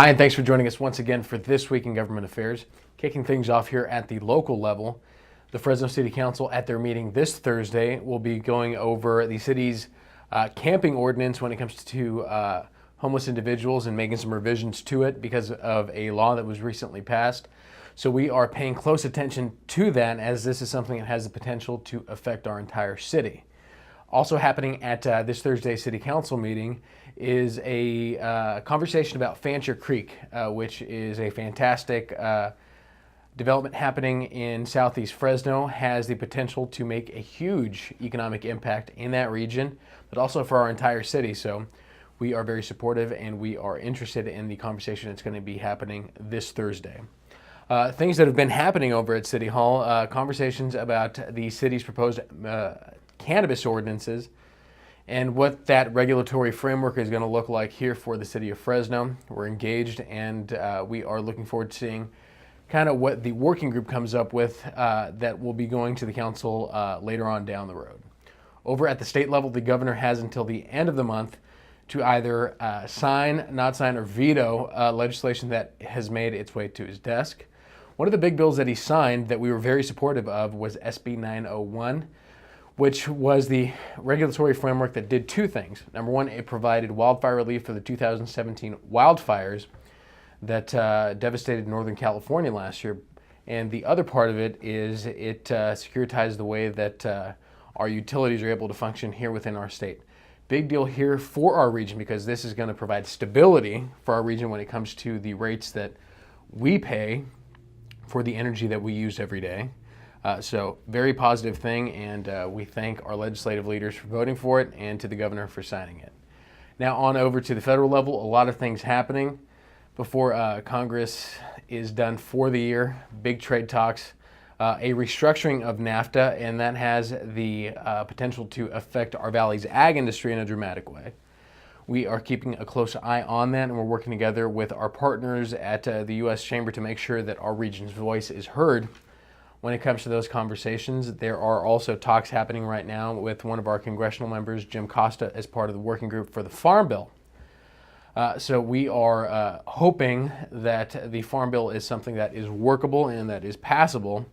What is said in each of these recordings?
Hi, and thanks for joining us once again for This Week in Government Affairs. Kicking things off here at the local level, the Fresno City Council at their meeting this Thursday will be going over the city's camping ordinance when it comes to homeless individuals and making some revisions to it because of a law that was recently passed. So we are paying close attention to that, as this is something that has the potential to affect our entire city. Also happening at this Thursday City Council meeting is a conversation about Fancher Creek, which is a fantastic development happening in southeast Fresno, has the potential to make a huge economic impact in that region, but also for our entire city. So we are very supportive and we are interested in the conversation that's going to be happening this Thursday. Things that have been happening over at City Hall, conversations about the city's proposed cannabis ordinances and what that regulatory framework is going to look like here for the city of Fresno. We're engaged and we are looking forward to seeing kind of what the working group comes up with that will be going to the council later on down the road. Over at the state level, the governor has until the end of the month to either sign, not sign, or veto legislation that has made its way to his desk. One of the big bills that he signed that we were very supportive of was SB 901, which was the regulatory framework that did two things. Number one, it provided wildfire relief for the 2017 wildfires that devastated Northern California last year. And the other part of it is it securitized the way that our utilities are able to function here within our state. Big deal here for our region because this is going to provide stability for our region when it comes to the rates that we pay for the energy that we use every day. So very positive thing, and we thank our legislative leaders for voting for it and to the governor for signing it. Now on over to the federal level, a lot of things happening before Congress is done for the year. Big trade talks, a restructuring of NAFTA, and that has the potential to affect our valley's ag industry in a dramatic way. We are keeping a close eye on that, and we're working together with our partners at the U.S. Chamber to make sure that our region's voice is heard when it comes to those conversations. There are also talks happening right now with one of our congressional members, Jim Costa, as part of the working group for the Farm Bill. So we are hoping that the Farm Bill is something that is workable and that is passable,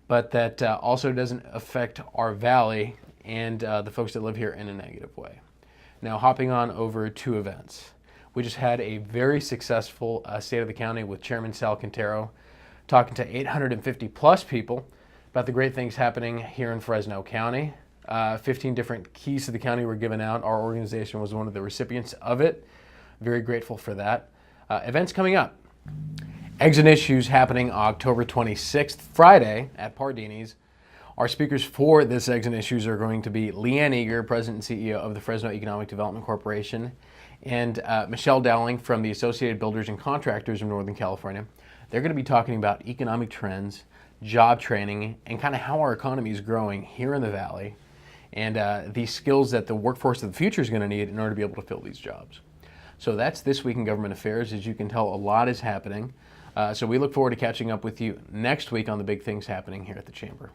but that also doesn't affect our valley and the folks that live here in a negative way. Now, hopping on over to events. We just had a very successful State of the County with Chairman Sal Quintero, talking to 850 plus people about the great things happening here in Fresno County. 15 different keys to the county were given out. Our organization was one of the recipients of it. Very grateful for that. Events coming up. Exit Issues happening October 26th, Friday at Pardini's. Our speakers for this Exit Issues are going to be Leanne Eager, President and CEO of the Fresno Economic Development Corporation, and Michelle Dowling from the Associated Builders and Contractors of Northern California. They're going to be talking about economic trends, job training, and kind of how our economy is growing here in the Valley, and the skills that the workforce of the future is going to need in order to be able to fill these jobs. So that's This Week in Government Affairs. As you can tell, a lot is happening. So we look forward to catching up with you next week on the big things happening here at the Chamber.